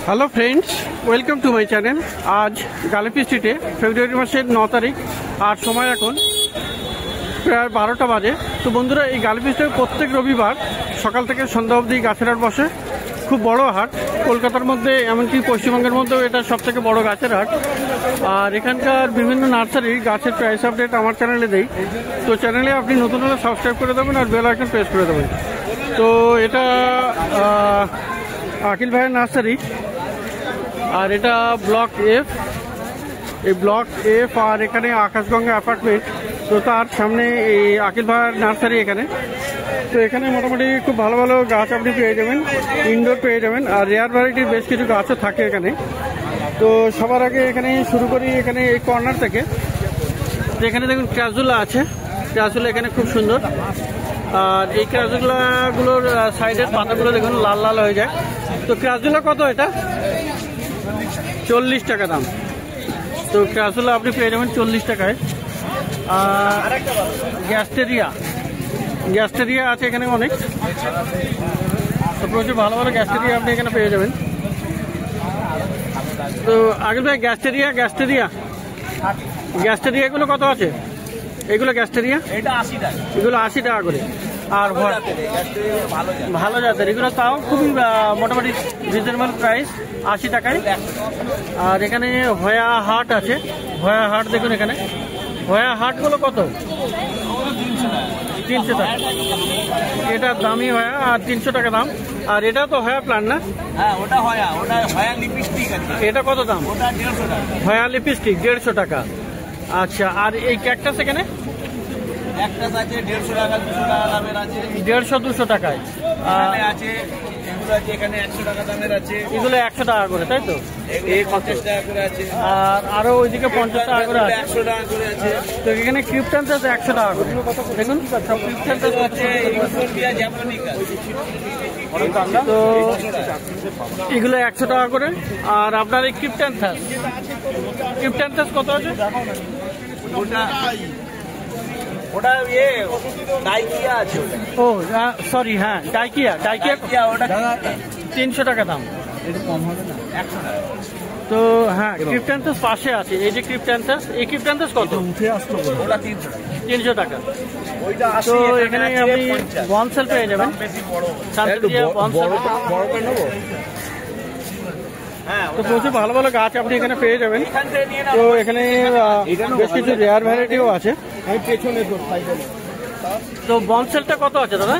Hello friends, welcome to my channel. আজ গালিপি স্ট্রিটে ফেব্রুয়ারি মাসের 9 তারিখ আর সময় এখন প্রায় 12টা বাজে। তো বন্ধুরা, এই গালিপি স্ট্রিটে প্রত্যেক রবিবার সকাল থেকে সন্ধ্যা অবধি গাছের হাট বসে। খুব বড় হাট, কলকাতার মধ্যে এমনকি পশ্চিমবঙ্গের মধ্যেও এটা সবথেকে বড় গাছের হাট। আর এখানকার বিভিন্ন নার্সারির গাছের প্রাইস আপডেট আমার চ্যানেলে দেই। তো চ্যানেলে আপনি নতুন হলে সাবস্ক্রাইব করে দেবেন আর বেল আইকন প্রেস করে দেবেন। তো এটা আকিল ভাইয়ের নার্সারি, আর এটা ব্লক এফ, এই ব্লক এফ। আর এখানে আকাশগঙ্গা অ্যাপার্টমেন্ট, তো তার সামনে এই আকিল ভাইয়ের নার্সারি এখানে। তো এখানে মোটামুটি খুব ভালো ভালো গাছ আপনি পেয়ে যাবেন, ইনডোর পেয়ে যাবেন, আর রেয়ার ভ্যারাইটির বেশ কিছু গাছও থাকে এখানে। তো সবার আগে এখানে শুরু করি এখানে এই কর্নার থেকে। এখানে দেখুন ক্রাজুলা আছে, ক্রাজুলা এখানে খুব সুন্দর। আর এই ক্রাজুলাগুলোর সাইডের পাতাগুলো দেখুন লাল লাল হয়ে যায়। তো ক্রাজুলা কত? এটা 40 টাকা দাম। তো ক্রাজুলা আপনি পেয়ে যাবেন 40 টাকায়। আর গ্যাস্টেরিয়া আছে এখানে অনেক। তো প্রচুর ভালো ভালো গ্যাস্টেরিয়া আপনি এখানে পেয়ে যাবেন। তো আগে ভাই গ্যাস্টেরিয়াগুলো কত আছে? এগুলো গ্যাস্টেরিয়া এগুলো 80 টাকা করে। আর ভালো জাতের এগুলো তাও খুবই মোটামুটি রিজনেবল প্রাইস, 80 টাকায়। আর এখানে হয়া হাট আছে, হয়া হাট দেখুন এখানে। হয়া হাটগুলো কত? 300 টাকা। এটা দামি হয়া, আর 300 টাকা দাম। আর এটা তো হয়া প্লান্ট না? হ্যাঁ, ওটা হয়া লিপস্টিক আছে। এটা কত দাম? ওটা 150 টাকা। হয়া লিপস্টিক 150 টাকা। আচ্ছা, আর এই ক্যাকটাস এখানে একটা আছে 150 টাকা, 200 টাকা দামের আছে। 150-200 টাকায় আছে। এগুলো আছে এখানে 100 টাকা দামের আছে। এগুলো 100 টাকা করে, তাই তো? এই 50 টাকা করে আছে। আর আরো ওইদিকে 50 টাকা করে আছে। 100 টাকা করে আছে। তো এখানে ক্রিপ্টান্থাস 100 টাকা করে। দেখুন সব ক্রিপ্টান্থাস আছে। ইউফোরবিয়া জাপানিকা। তো এগুলো 100 টাকা করে। আর আপনার এই ক্রিপ্টান্থাস কত আছে? ওটা ডাইকিয়া আছে। ও সরি, হ্যাঁ ডাইকিয়া ওটা 300 টাকা দাম। একটু কম হবে না? 100 টাকা। তো হ্যাঁ, ক্রিপ্টান্থাস পাশে আছে। এই যে ক্রিপ্টান্থাস, এই ক্রিপ্টান্থাস কত? উঠে আসলো। ওটা 300 টাকা। 300 টাকা। ওইটা 80। তো এখানে আপনি বনসেল পেয়ে যাবেন। বেশি বড় বড় নেবো। তো প্রচুর ভালো ভালো গাছ আপনি এখানে পেয়ে যাবেন। তো এখানে বেশ কিছু রেয়ার ভ্যারাইটিও আছে। তো বনসেলটা কত আছে দাদা?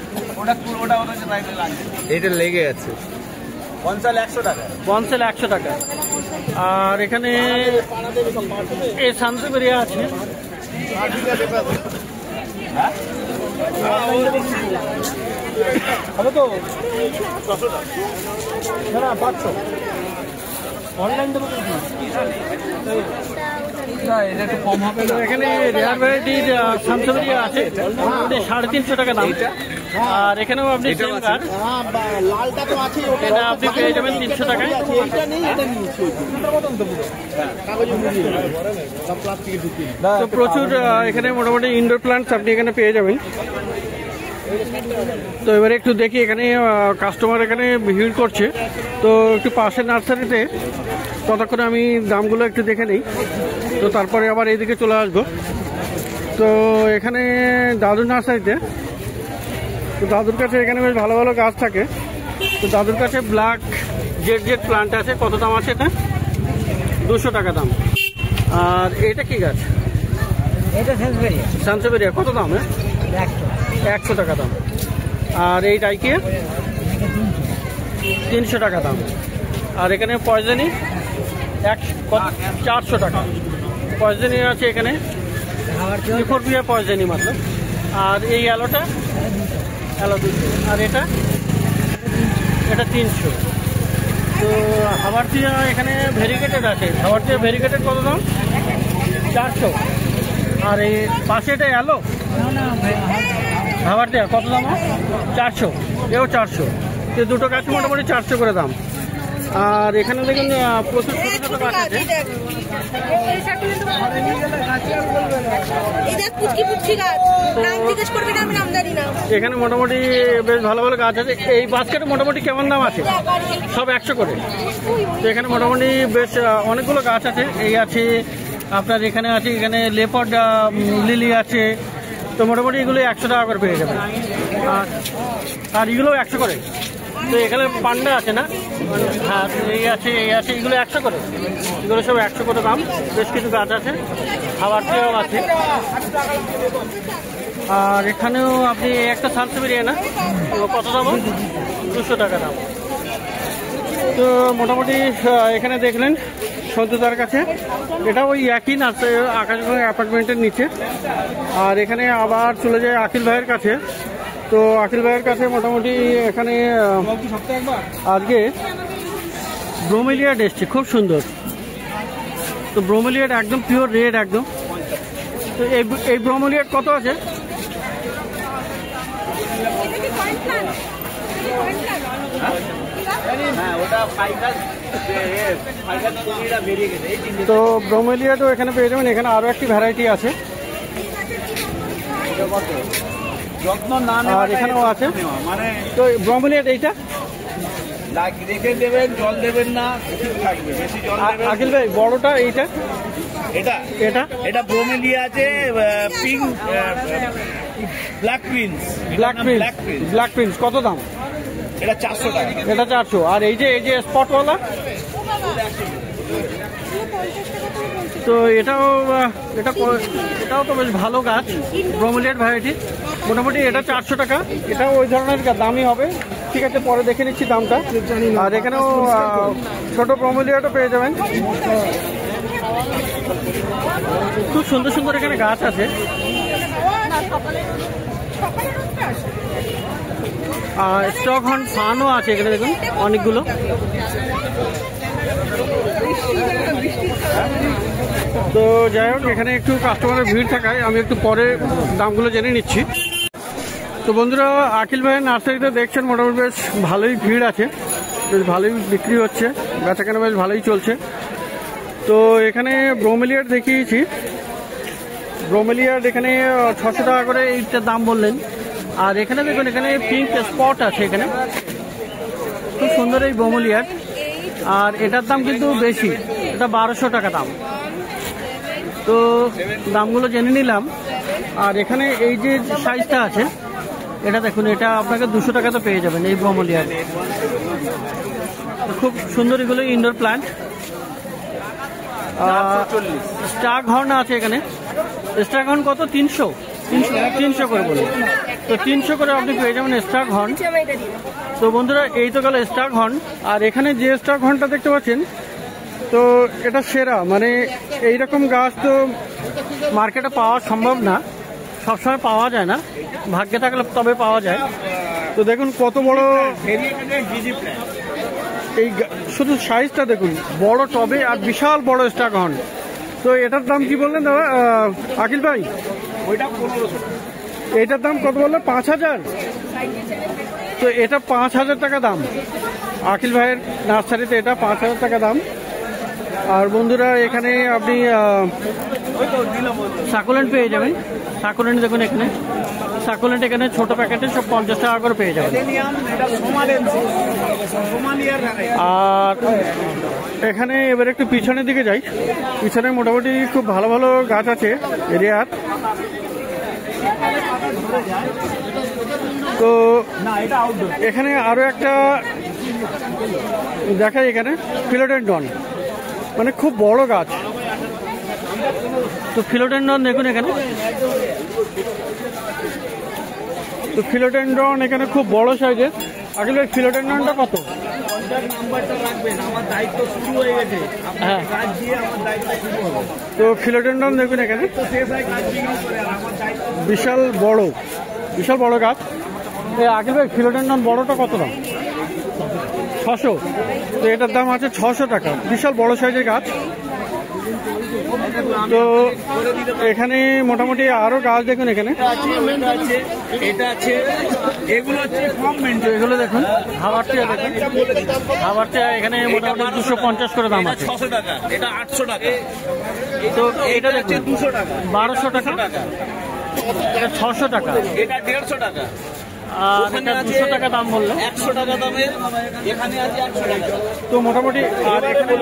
এটা লেগে আছে। বনসেল 100 টাকা। বনসেল 100 টাকা। আর এখানে এই সানসেবেরিয়া আছে। হবে তো 600 টাকা না, 500 অনলাইন দেবো না, এটা একটু কম হবে। এখানে রেয়ার ভ্যারাইটির সানসেবেরিয়া আছে, 350 টাকা দাম। আর এখানেও আপনি এটা আপনি পেয়ে যাবেন 300 টাকায়। তো প্রচুর এখানে মোটামুটি ইনডোর প্ল্যান্টস আপনি এখানে পেয়ে যাবেন। তো এবারে একটু দেখি, এখানে কাস্টমার এখানে ভিড় করছে। তো একটু পাশের নার্সারিতে ততক্ষণে আমি দামগুলো একটু দেখে নিই, তো তারপরে আবার এইদিকে চলে আসবো। তো এখানে দাদুর নার্সারিতে, তো দাদুর কাছে এখানে বেশ ভালো ভালো গাছ থাকে। তো দাদুর কাছে ব্ল্যাক জেড প্লান্ট আছে। কত দাম আছে এটা? 200 টাকা দাম। আর এটা কি গাছ? এটা সানসেবেরিয়া কত দাম? 100 টাকা দাম। আর এই ডাইকিয়া 300 টাকা দাম। আর এখানে পয়জনি 400 টাকা। পয়জনি আছে এখানে, ইউফোরবিয়া পয়জনি মাত্র। আর এই অ্যালো 200। আর এটা 300। তো হাওয়ারটিয়া এখানে ভেরিগেটেড আছে। হাওয়ারটিয়া ভেরিগেটেড কত দাম? 400। আর এই পাশে এটা অ্যালো হাওয়ারটিয়া কত দাম? 400। এও 400। তো দুটো গাছ মোটামুটি 400 করে দাম। আর এখানে দেখুন প্রচুর ছোট ছোট গাছ আছে। এখানে মোটামুটি বেশ ভালো ভালো গাছ আছে। এই বাস্কেটে মোটামুটি কেমন দাম আছে? সব 100 করে। তো এখানে মোটামুটি বেশ অনেকগুলো গাছ আছে। এই আছে আপনার, এখানে আছে, এখানে লেপার্ড লিলি আছে। তো মোটামুটি এগুলো 100 টাকা করে পেয়ে যাবেন। আর এগুলো 100 করে। তো এখানে পান্ডা আছে না? হ্যাঁ, এই আছে, এই আছে, এগুলো 100 করে। এগুলো সব 100 করে দাম। বেশ কিছু গাছ আছে, খাবার চেয়েও আছে। আর এখানেও আপনি একটা সানসেবেরিয়া না, কত দাম? 200 টাকা দাম। তো মোটামুটি এখানে দেখলেন সন্তুদার কাছে, এটা ওই একই না, আকাশগঙ্গা অ্যাপার্টমেন্টের নিচে। আর এখানে আবার চলে যায় আকিল ভাইয়ের কাছে। তো আকিল ভাইয়ের কাছে মোটামুটি এখানে আজকে ব্রোমেলিয়াড এসছে, খুব সুন্দর। তো ব্রোমেলিয়াড একদম পিওর রেড একদম। তো এই ব্রোমেলিয়াড কত আছে? তো ব্রোমেলিয়াডও এখানে পেয়ে যাবেন। এখানে আরো একটি ভ্যারাইটি আছে, আর এখানেও আছে। তো ব্রোমেলিয়াড এইটা রেখে দেবেন, জল দেবেন না, থাকবে বেশি জল দেবেন। আকিল ভাই বড়টা এইটা, এটা এটা এটা ব্রোমেলিয়া আছে, pink black Prince. Black Prince কত দাম? এটা 400 টাকা। এটা 400। আর এই যে স্পটওয়ালা, তো এটাও তো বেশ ভালো গাছ, ব্রোমেলিয়াড ভ্যারাইটি। মোটামুটি এটা 400 টাকা। এটাও ওই ধরনের দামই হবে। ঠিক আছে, পরে দেখে নিচ্ছি দামটা। আর এখানেও ছোট ব্রোমেলিয়াডও পেয়ে যাবেন। খুব সুন্দর সুন্দর এখানে গাছ আছে। আর স্টক হর্ন ফানও আছে এখানে, দেখুন অনেকগুলো। তো যাই হোক, এখানে একটু কাস্টমারের ভিড় থাকায় আমি একটু পরে দামগুলো জেনে নিচ্ছি। তো বন্ধুরা, আকিল ভাইয়ের নার্সারিতে দেখছেন মোটামুটি বেশ ভালোই ভিড় আছে, বেশ ভালোই বিক্রি হচ্ছে, বেচাকেনা বেশ ভালোই চলছে। তো এখানে ব্রোমেলিয়াড দেখিয়েছি। ব্রোমেলিয়াড এখানে 600 টাকা করে এইটার দাম বললেন। আর এখানে দেখুন, এখানে পিঙ্ক স্পট আছে এখানে, খুব সুন্দর এই ব্রোমেলিয়াড। আর এটার দাম কিন্তু বেশি, এটা 1200 টাকা দাম। তো দামগুলো জেনে নিলাম। আর এখানে এই যে সাইজটা আছে, এটা দেখুন, এটা আপনাকে 200 টাকাতে পেয়ে যাবেন এই ব্রোমেলিয়াড। খুব সুন্দর এগুলো ইনডোর প্ল্যান্ট। স্টাগ হর্ন আছে এখানে। স্টাগ হর্ন কত? 300 করে বলে। তো 300 করে আপনি পেয়ে যাবেন স্টাগ হর্ন। তো বন্ধুরা, এই তো গেল স্টাগ হর্ন। আর এখানে যে স্টাগ হর্নটা দেখতে পাচ্ছেন, তো এটা সেরা। মানে এইরকম গাছ তো মার্কেটে পাওয়া সম্ভব না, সবসময় পাওয়া যায় না, ভাগ্যে থাকলে তবে পাওয়া যায়। তো দেখুন কত বড় এই, শুধু সাইজটা দেখুন, বড় টবে আর বিশাল বড় স্টাগ হর্ন। তো এটার দাম কি বললেন দাদা আকিল ভাই? এটার দাম কত বললেন? 5000। তো এটা 5000 টাকা দাম আকিল ভাইয়ের নার্সারিতে, এটা 5000 টাকা দাম। আর বন্ধুরা, এখানে আপনি সাকুলেন্ট পেয়ে যাবেন। সাকুলেন্ট দেখুন এখানে, সাকুলেন্ট এখানে ছোট প্যাকেটে সব 50 টাকা করে পেয়ে যাবেন। আর এখানে এবার একটু পিছনের দিকে যাই। পিছনে মোটামুটি খুব ভালো ভালো গাছ আছে এরিয়ার। তো এখানে আরো একটা দেখাই, এখানে ফিলোডেন্ড্রন, মানে খুব বড় গাছ। তো ফিলোডেন্ড্রন দেখুন এখানে, তো ফিলোডেন্ড্রন এখানে খুব বড় সাইজের। আসলে ফিলোডেন্ড্রনটা কত? হ্যাঁ, তো ফিলোডেন্ড্রন দেখুন এখানে, বিশাল বড় গাছ। আগে ভাই, ফিলোডেন্ড্রন বড়টা কত দাম? 600। তো এটার দাম আছে 600 টাকা, বিশাল বড় সাইজের গাছ। তো এখানে মোটামুটি আরো গাছ দেখুন এখানে, এটা আছে, এগুলো হচ্ছে কম মেনটেন। এগুলো দেখুন হাওয়ার চেয়ার, দেখুন হাওয়ার চেয়ার এখানে মোটামুটি 250 করে দাম আছে। 600 টাকা, এটা 800 টাকা। তো এটা দেখুন 200 টাকা, 1200 টাকা, এটা 600 টাকা, এটা 150 টাকা, আর এটা 200 টাকা দাম বললো। 100 টাকা দামের এখানে আছে 800 টাকা। তো মোটামুটি আর এখানে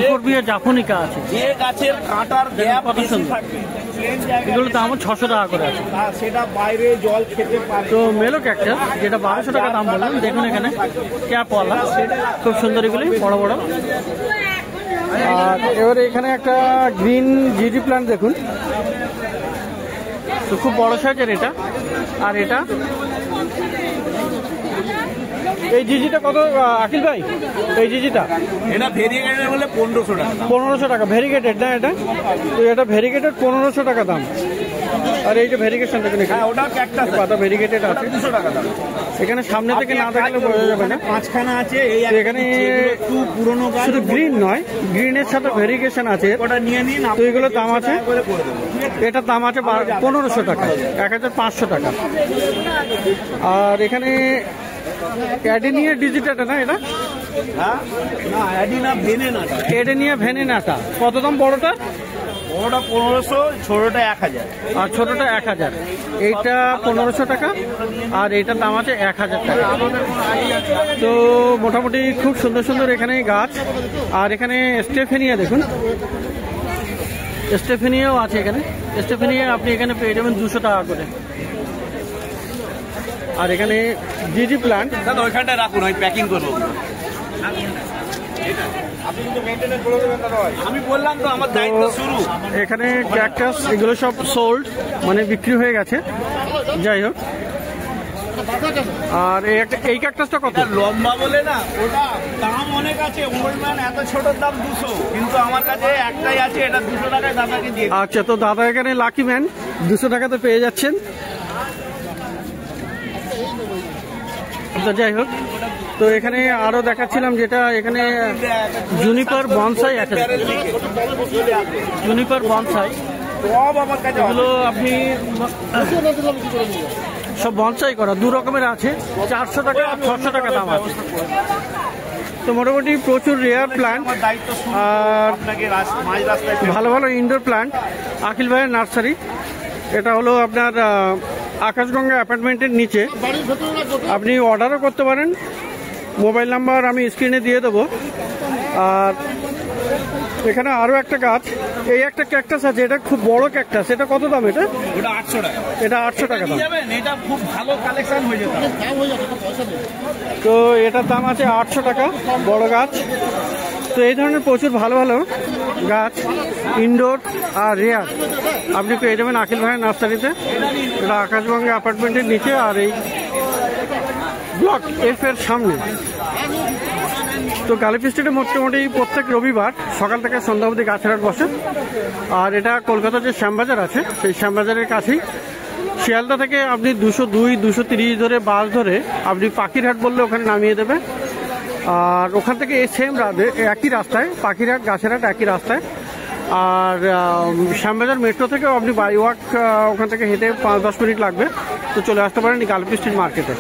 ইকোরবিয়া জাফনিকা আছে, যে গাছের কাঁটার গ্যাপ কত বেশি সুন্দর। থাকে, প্লেন জায়গায় এগুলো দাম 600 টাকা করে আছে। সেটা বাইরে জল খেতে পারে। তো মেলো ক্যাকটাস যেটা 1200 টাকা দাম বললাম, দেখুন এখানে ক্যাপওয়ালা, খুব সুন্দর এগুলি বড় বড়। আর এবারে এখানে একটা গ্রিন জিজি প্ল্যান্ট দেখুন, তো খুব বড় সাইজের এটা। আর এটা এই জিজিটা কত আকিল ভাই? এই জিজিটা এটা ভেরিয়েগেটেড বলে 1500 টাকা। 1500 টাকা ভেরিগেটেড না এটা? তো এটা ভেরিগেটেড 1500 টাকা দাম। আর এই যে ভেরিগেশন দেখুন এখানে, ওটা ক্যাকটাস পাতা ভেরিগেটেড আছে, 200 টাকা দাম। এখানে সামনে থেকে না দেখলে বোঝা যাবে না। পাঁচখানা আছে, এই তো এখানে একটু পুরনো গাছ, শুধু গ্রিন নয়, গ্রিনের সাথে ভেরিগেশন আছে। ওটা নিয়ে নিন। তো এগুলোর দাম আছে, করে দেবো। এটার দাম আছে 1500 টাকা, 1500 টাকা। আর এখানে অ্যাডেনিয়া ডিজিটাটা না এটা? হ্যাঁ, না অ্যাডিনা ভেনেনাটা। অ্যাডেনিয়া ভেনেনাটা কত দাম? বড়টা বড়টা 1500, ছোটটা 1000। আর ছোটটা 1000। এইটা 1500 টাকা আর এইটার দাম আছে 1000 টাকা। তো মোটামুটি খুব সুন্দর সুন্দর এখানে গাছ। আর এখানে স্টেফেনিয়া দেখুন, স্টেফেনিয়াও আছে এখানে। স্টেফেনিয়া আপনি এখানে পেয়ে যাবেন 200 টাকা করে। আর এখানে জিজি প্ল্যান্ট, দাদা ওইখানটায় রাখুন, আমি প্যাকিং করবো। আমি বললাম তো আমার দায়িত্ব শুরু। এখানে ক্যাকটাস এগুলো সব সোল্ড, মানে বিক্রি হয়ে গেছে। যাই হোক, আর এই ক্যাকটাসটা কত? লম্বা বলে না, ওটা দাম অনেক আছে। ওল্ড ম্যান এত ছোটোর দাম 200, কিন্তু আমার কাছে একটাই আছে, এটা 200 টাকায় দাদাকে দিয়ে। আচ্ছা, তো দাদা এখানে লাকি ম্যান 200 টাকাতে পেয়ে যাচ্ছেন। তো যাই হোক, তো এখানে আরো দেখাচ্ছিলাম যেটা এখানে জুনিপার বনসাই আছে, জুনিপার বনসাই। সব আমার কাছে এগুলো আপনি সব বনসাই করা দু রকমের আছে, 400 টাকা আর 600 টাকা দাম আছে। তো মোটামুটি প্রচুর রেয়ার প্ল্যান্ট আমার দায়িত্ব শুরু। আর আপনাকে মাঝ রাস্তায় ভালো ভালো ইনডোর প্ল্যান্ট আকিল ভাইয়ের নার্সারি। এটা হলো আপনার আকাশগঙ্গা অ্যাপার্টমেন্টের নিচে। আপনি অর্ডারও করতে পারেন, মোবাইল নাম্বার আমি স্ক্রিনে দিয়ে দেবো। আর এখানে আরও একটা গাছ, এই একটা ক্যাকটাস আছে, এটা খুব বড় ক্যাকটাস। এটা কত দাম? এটা ওটা 800 টাকা। এটা 800 টাকা দাম। যাবেন, এটা খুব ভালো কালেকশন হয়ে যেত। তো এটার দাম আছে 800 টাকা, বড় গাছ। তো এই ধরনের প্রচুর ভালো ভালো গাছ ইনডোর আর রেয়ার আপনি পেয়ে যাবেন আকিল ভাইয়ের নার্সারিতে। এটা আকাশগঙ্গা অ্যাপার্টমেন্টের নিচে আর এই ব্লক এফ এর সামনে। তো গালিফি স্ট্রিটে মোটামুটি প্রত্যেক রবিবার সকাল থেকে সন্ধ্যা অবধি গাছের হাট বসে। আর এটা কলকাতার যে শ্যামবাজার আছে, সেই শ্যামবাজারের কাছেই। শিয়ালদা থেকে আপনি 202, 230 ধরে বাস ধরে আপনি পাখিরহাট বললে ওখানে নামিয়ে দেবে। আর ওখান থেকে এই সেম একই রাস্তায় পাখিরহাট গাছেরহাট একই রাস্তায়। আর শ্যামবাজার মেট্রো থেকেও আপনি বাই ওয়াক ওখান থেকে হেঁটে 5-10 মিনিট লাগবে। তো চলে আসতে পারেন গালিফি স্ট্রিট মার্কেটে।